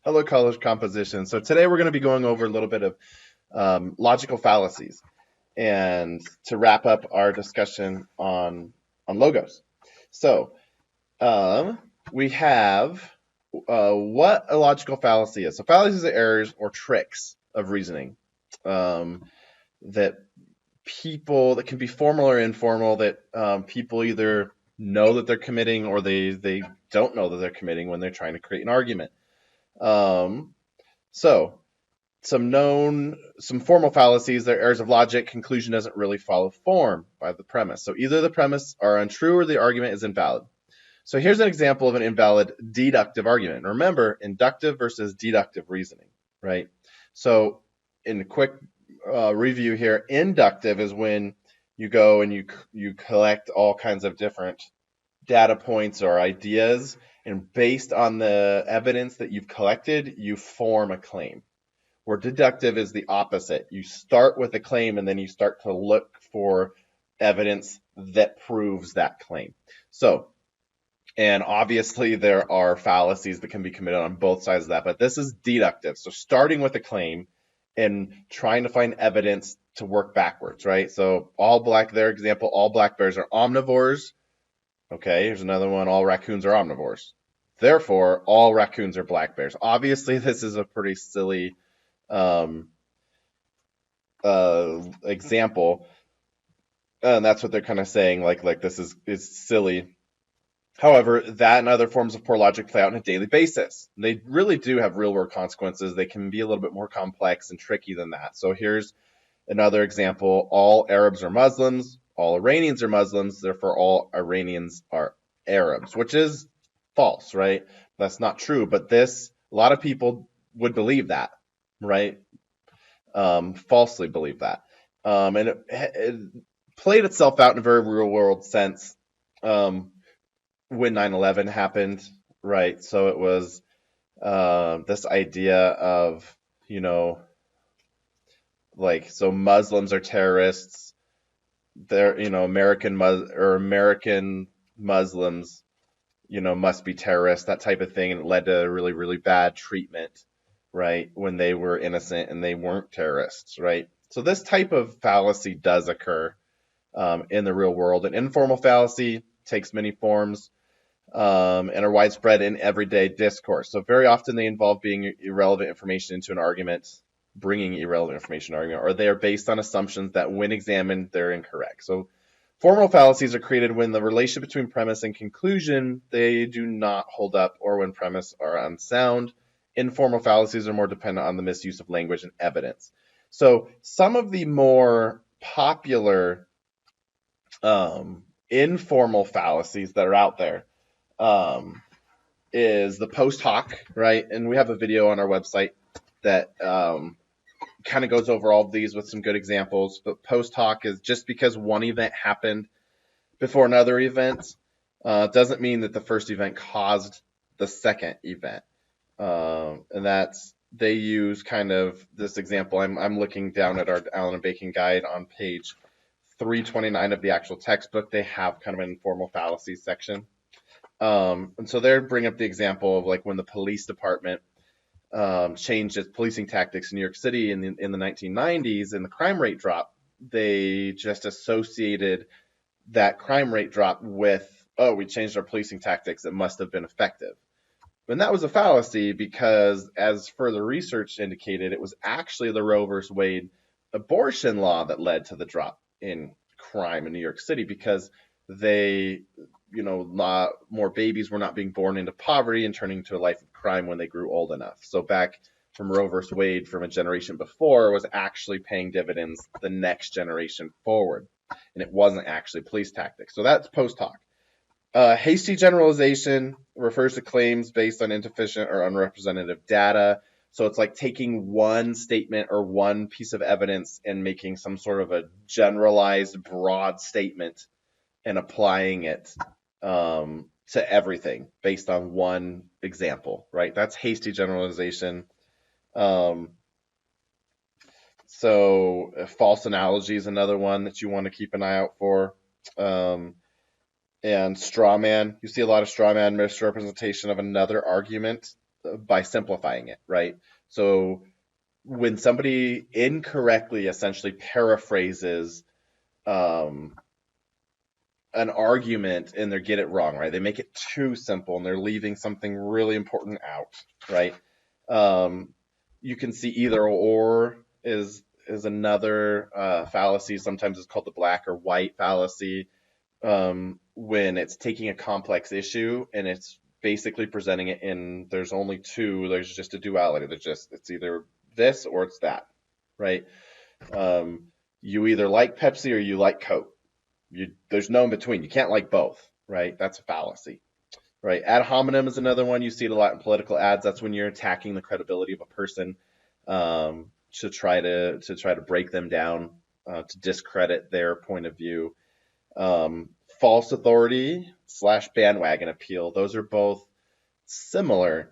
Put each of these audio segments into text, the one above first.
Hello, college composition. So today we're going to be going over a little bit of logical fallacies, and to wrap up our discussion on logos. So we have what a logical fallacy is. So fallacies are errors or tricks of reasoning that that can be formal or informal, that people either know that they're committing or they don't know that they're committing when they're trying to create an argument. Um, so some formal fallacies, they're errors of logic. Conclusion doesn't really follow form by the premise. So either the premise are untrue or the argument is invalid. So here's an example of an invalid deductive argument. Remember, inductive versus deductive reasoning, right? So in a quick review here, inductive is when you go and you collect all kinds of different data points or ideas, and based on the evidence that you've collected, you form a claim. Where deductive is the opposite. You start with a claim and then you start to look for evidence that proves that claim. So, and obviously there are fallacies that can be committed on both sides of that, but this is deductive. So starting with a claim and trying to find evidence to work backwards, right? So their example, all black bears are omnivores. Okay, here's another one, all raccoons are omnivores. Therefore, all raccoons are black bears. Obviously, this is a pretty silly example, and that's what they're kind of saying, like this is silly. However, that and other forms of poor logic play out on a daily basis. They really do have real world consequences. They can be a little bit more complex and tricky than that. So here's another example: all Arabs are Muslims, all Iranians are Muslims, therefore all Iranians are Arabs, which is false, right? That's not true, but a lot of people would believe that, right? Falsely believe that. And it played itself out in a very real world sense when 9/11 happened, right? So it was this idea of, so Muslims are terrorists. They're, American Muslims, must be terrorists, that type of thing. And it led to really, really bad treatment, right, when they were innocent and they weren't terrorists, right? So this type of fallacy does occur in the real world. An informal fallacy takes many forms and are widespread in everyday discourse. So very often they involve bringing irrelevant information into an argument, or they are based on assumptions that when examined, they're incorrect. So formal fallacies are created when the relation between premise and conclusion, they do not hold up, or when premise are unsound. Informal fallacies are more dependent on the misuse of language and evidence. So some of the more popular informal fallacies that are out there is the post hoc, right? And we have a video on our website that kind of goes over all of these with some good examples. But post hoc is just because one event happened before another event doesn't mean that the first event caused the second event. And they use kind of this example. I'm looking down at our Allen and Bacon guide on page 329 of the actual textbook. They have kind of an informal fallacies section. And so they bring up the example of like when the police department changed its policing tactics in New York City in the 1990s and the crime rate drop. They just associated that crime rate drop with, we changed our policing tactics, it must have been effective. And that was a fallacy because, as further research indicated, it was actually the Roe versus Wade abortion law that led to the drop in crime in New York City, because more babies were not being born into poverty and turning to a life of crime when they grew old enough. So back from Roe versus Wade, from a generation before, was actually paying dividends the next generation forward, and it wasn't actually police tactics. So that's post hoc. Hasty generalization refers to claims based on insufficient or unrepresentative data. So it's like taking one statement or one piece of evidence and making some sort of a generalized, broad statement and applying it to everything based on one example, right? That's hasty generalization. So false analogy is another one that you want to keep an eye out for. And straw man, you see a lot of straw man misrepresentation of another argument. by simplifying it, right? So when somebody incorrectly essentially paraphrases um, an argument and they get it wrong, right? They make it too simple and they're leaving something really important out, right? Um, you can see either or is another fallacy. Sometimes it's called the black or white fallacy, when it's taking a complex issue and it's basically presenting it in there's only two. There's just a duality. It's either this or it's that, right? Um, you either like Pepsi or you like Coke. There's no in between. You can't like both, right? That's a fallacy, right? Ad hominem is another one. You see it a lot in political ads. That's when you're attacking the credibility of a person, to try to break them down, to discredit their point of view. False authority / bandwagon appeal. Those are both similar,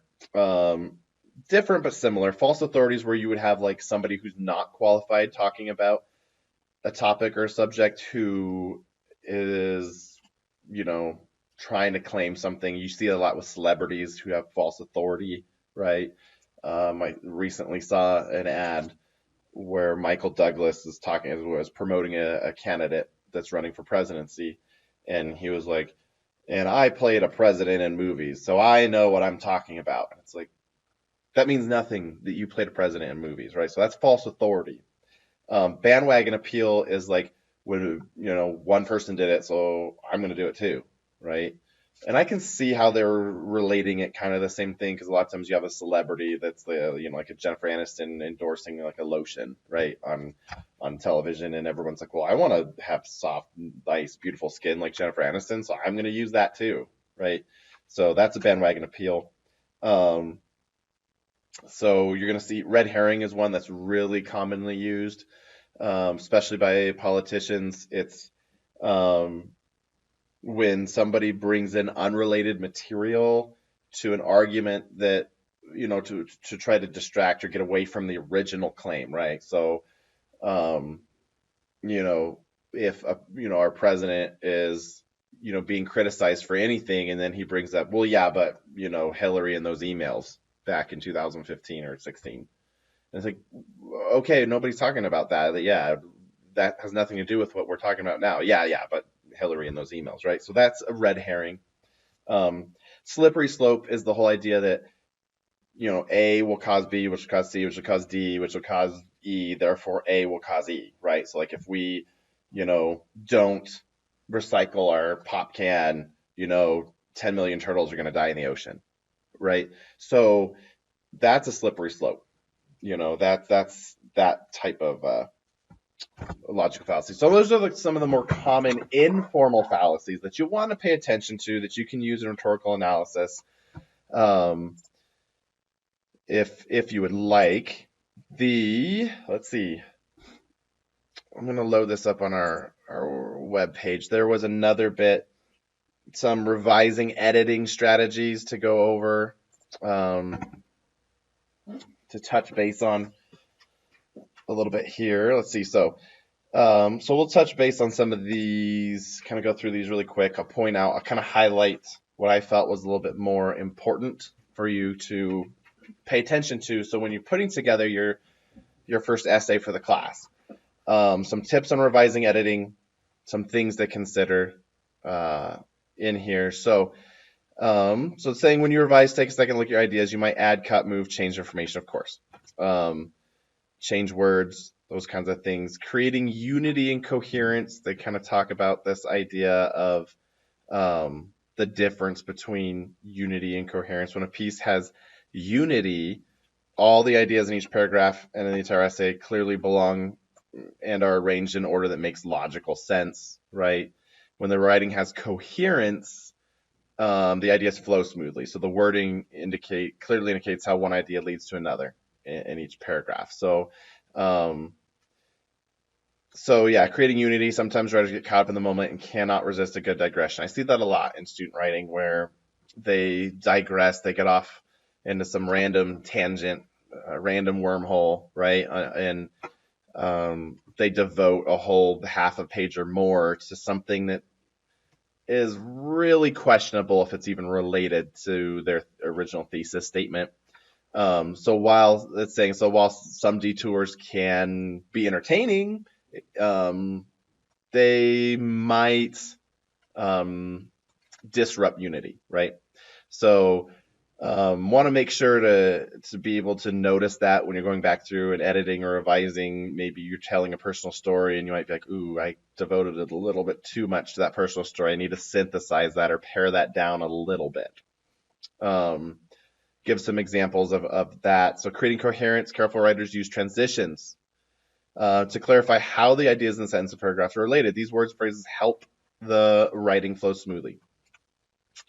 different but similar. False authorities where you would have like somebody who's not qualified talking about a topic or a subject who is, you know, trying to claim something. You see a lot with celebrities who have false authority, right? I recently saw an ad where Michael Douglas was promoting a candidate that's running for presidency, and he was like, "And I played a president in movies, so I know what I'm talking about." And it's like that means nothing that you played a president in movies, right? So that's false authority. Bandwagon appeal is like when one person did it, so I'm going to do it too, right? And I can see how they're relating it kind of the same thing because a lot of times you have a celebrity that's like a Jennifer Aniston endorsing like a lotion, right, on television, and everyone's like, well, I want to have soft, nice, beautiful skin like Jennifer Aniston, so I'm going to use that too, right? So that's a bandwagon appeal. So you're going to see red herring is one that's really commonly used, especially by politicians. It's when somebody brings in unrelated material to an argument that, to try to distract or get away from the original claim, right? So, you know, if our president is being criticized for anything, and then he brings up, well, yeah, but Hillary and those emails back in 2015 or 16. And it's like, okay, nobody's talking about that. Yeah, that has nothing to do with what we're talking about now. Yeah, but Hillary and those emails, right? So that's a red herring. Slippery slope is the whole idea that A will cause B, which will cause C, which will cause D, which will cause E. Therefore, A will cause E, right? So like if we, don't recycle our pop can, 10 million turtles are going to die in the ocean, right? So that's a slippery slope. That's that type of logical fallacy. So those are like some of the more common informal fallacies that you want to pay attention to, that you can use in rhetorical analysis, if you would like. Let's see. I'm going to load this up on our web page. There was another bit, some revising editing strategies to go over, to touch base on a little bit here. Let's see. So we'll touch base on some of these, kind of go through these really quick. I'll kind of highlight what I felt was a little bit more important for you to pay attention to. So when you're putting together your first essay for the class, some tips on revising editing, some things to consider in here. So saying when you revise, take a second look at your ideas. You might add, cut, move, change information, of course. Change words, those kinds of things. Creating unity and coherence. They kind of talk about this idea of the difference between unity and coherence. When a piece has unity, all the ideas in each paragraph and in the entire essay clearly belong and are arranged in order that makes logical sense, right? When the writing has coherence, the ideas flow smoothly. So the wording clearly indicates how one idea leads to another in each paragraph. So yeah, creating unity. Sometimes writers get caught up in the moment and cannot resist a good digression. I see that a lot in student writing where they digress, they get off into some random tangent, random wormhole, right? And they devote a whole half a page or more to something that is really questionable if it's even related to their original thesis statement. So while it's saying, so while some detours can be entertaining, um, they might um, disrupt unity, right? So want to make sure to be able to notice that when you're going back through and editing or revising. Maybe you're telling a personal story and you might be like, ooh, I devoted a little bit too much to that personal story. I need to synthesize that or pare that down a little bit. Um, give some examples of that. So creating coherence, careful writers use transitions to clarify how the ideas in the sentence and paragraphs are related. These words and phrases help the writing flow smoothly.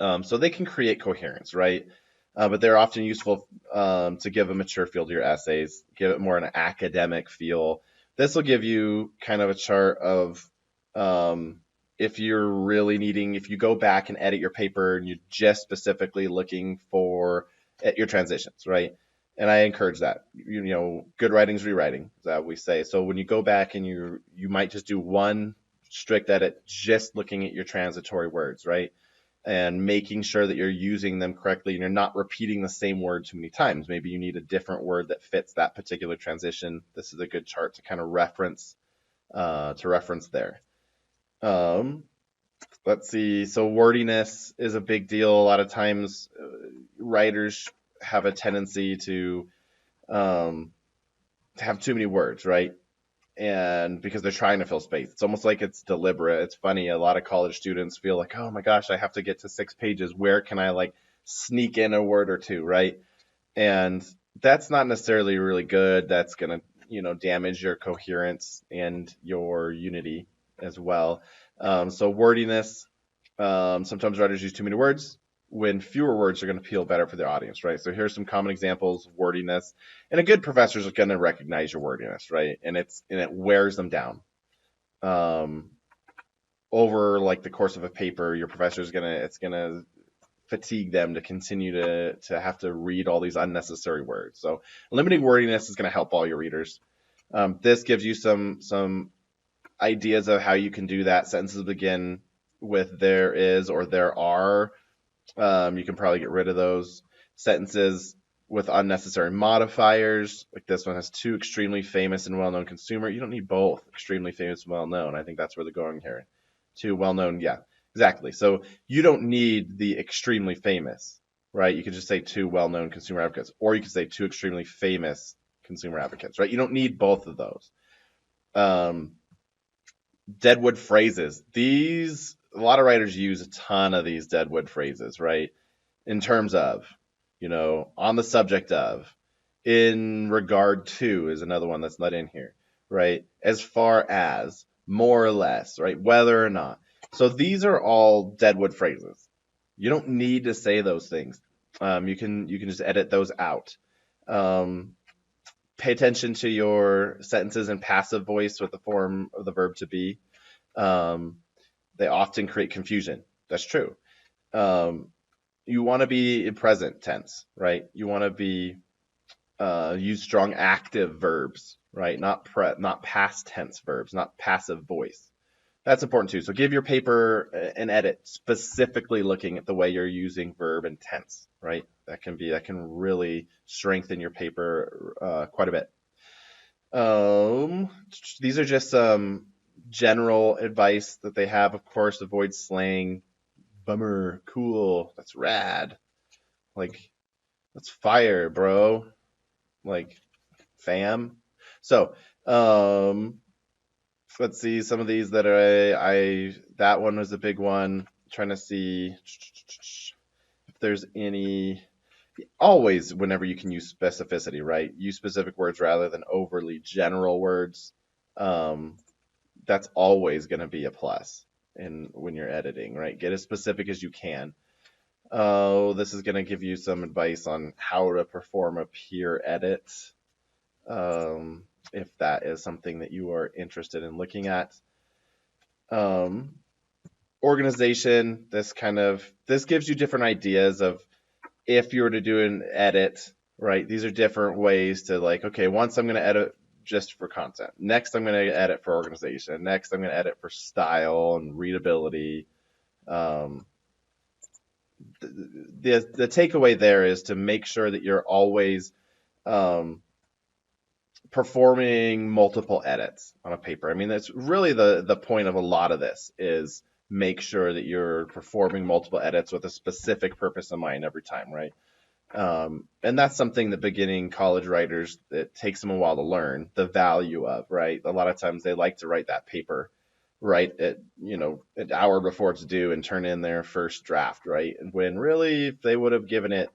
So they can create coherence, right? But they're often useful to give a mature feel to your essays, give it more an academic feel. This will give you kind of a chart of if you're really needing, if you go back and edit your paper and you're just specifically looking for at your transitions, right? And I encourage that. You know, good writing's rewriting, is that we say. So when you go back and you might just do one strict edit, just looking at your transitory words, right? And making sure that you're using them correctly and you're not repeating the same word too many times. Maybe you need a different word that fits that particular transition. This is a good chart to kind of reference there. Um, let's see. So wordiness is a big deal. A lot of times, writers have a tendency to have too many words, right? And because they're trying to fill space. It's almost like it's deliberate. It's funny. A lot of college students feel like, oh my gosh, I have to get to 6 pages. Where can I like sneak in a word or two, right? And that's not necessarily really good. That's going to, damage your coherence and your unity as well. So wordiness, sometimes writers use too many words when fewer words are going to appeal better for the audience, right? So here's some common examples of wordiness. And a good professor is going to recognize your wordiness, right? And it wears them down. Over like the course of a paper, your professor is it's gonna fatigue them to continue to have to read all these unnecessary words. So limiting wordiness is going to help all your readers. This gives you some ideas of how you can do that. Sentences begin with there is or there are. You can probably get rid of those sentences with unnecessary modifiers. Like this one has two extremely famous and well-known consumer. You don't need both extremely famous and well-known. I think that's where they're going here. Two well-known, yeah, exactly. So you don't need the extremely famous, right? You could just say two well-known consumer advocates, or you could say two extremely famous consumer advocates, right? You don't need both of those. Deadwood phrases. A lot of writers use a ton of these deadwood phrases, right? In terms of, on the subject of, in regard to is another one that's not in here, right? As far as, more or less, right? Whether or not. So these are all deadwood phrases. You don't need to say those things. You can just edit those out. Pay attention to your sentences in passive voice with the form of the verb to be. They often create confusion. That's true. You want to be in present tense, right? You want to be use strong active verbs, right? Not past tense verbs, not passive voice. That's important too. So give your paper an edit specifically looking at the way you're using verb and tense, right? That can really strengthen your paper quite a bit. These are just some general advice that they have. Of course, avoid slang. Bummer, cool, that's rad. Like, that's fire, bro. Like, fam. So, let's see some of these that that one was a big one. I'm trying to see if there's any. Always, whenever you can use specificity, right? Use specific words rather than overly general words. That's always going to be a plus when you're editing, right? Get as specific as you can. Oh, this is going to give you some advice on how to perform a peer edit, if that is something that you are interested in looking at. Organization, this gives you different ideas of if you were to do an edit, right? These are different ways to like, okay, once I'm going to edit just for content. Next, I'm going to edit for organization. Next, I'm going to edit for style and readability. the takeaway there is to make sure that you're always um, performing multiple edits on a paper. I mean, that's really the point of a lot of this is make sure that you're performing multiple edits with a specific purpose in mind every time, right? And that's something that beginning college writers, it takes them a while to learn the value of, right? A lot of times they like to write that paper right at, an hour before it's due and turn in their first draft, right? And when really, if they would have given it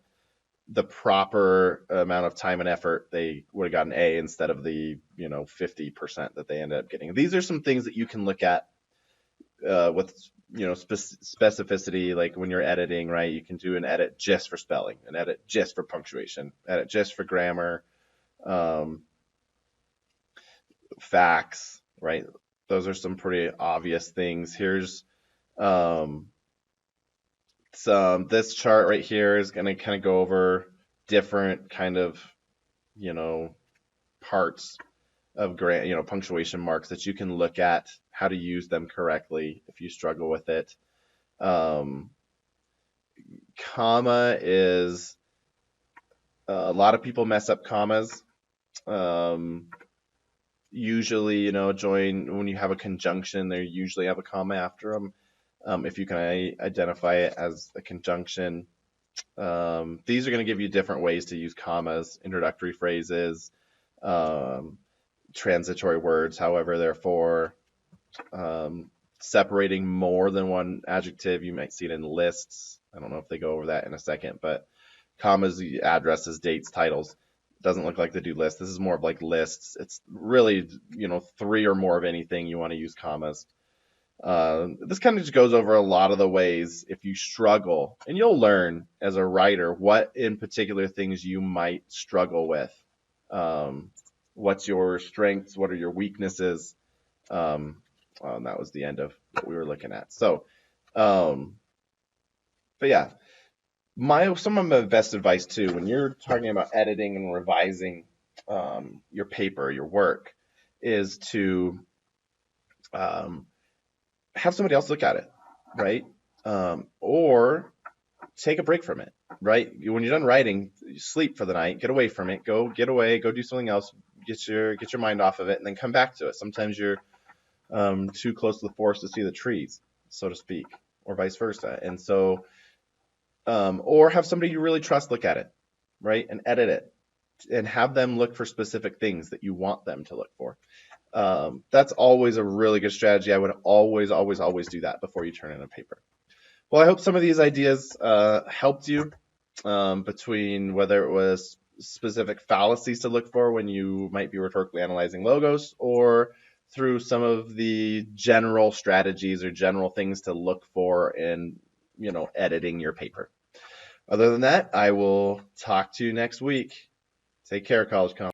the proper amount of time and effort, they would have got an A instead of the 50% that they ended up getting. These are some things that you can look at with specificity, like when you're editing, right? You can do an edit just for spelling, an edit just for punctuation, edit just for grammar, um, facts, right? Those are some pretty obvious things. Here's this chart right here is going to kind of go over different kind of, you know, parts of punctuation marks that you can look at how to use them correctly if you struggle with it. Um, Comma is a lot of people mess up commas. Usually, when you have a conjunction, they usually have a comma after them. If you can identify it as a conjunction, these are going to give you different ways to use commas, introductory phrases, transitory words, however, therefore, separating more than one adjective. You might see it in lists. I don't know if they go over that in a second, but commas, addresses, dates, titles. Doesn't look like they do lists. This is more of like lists. It's really, three or more of anything you want to use commas. This kind of just goes over a lot of the ways if you struggle, and you'll learn as a writer what in particular things you might struggle with. What's your strengths? What are your weaknesses? And that was the end of what we were looking at. So, but yeah, some of my best advice too, when you're talking about editing and revising your paper, your work, is to have somebody else look at it, right? Or take a break from it, right? When you're done writing, you sleep for the night, get away from it, go get away, go do something else, get your mind off of it, and then come back to it. Sometimes you're too close to the forest to see the trees, so to speak, or vice versa. And so, or have somebody you really trust look at it, right, and edit it, and have them look for specific things that you want them to look for. That's always a really good strategy. I would always, always, always do that before you turn in a paper. Well, I hope some of these ideas helped you between whether it was specific fallacies to look for when you might be rhetorically analyzing logos, or through some of the general strategies or general things to look for in, editing your paper. Other than that, I will talk to you next week. Take care, College Common.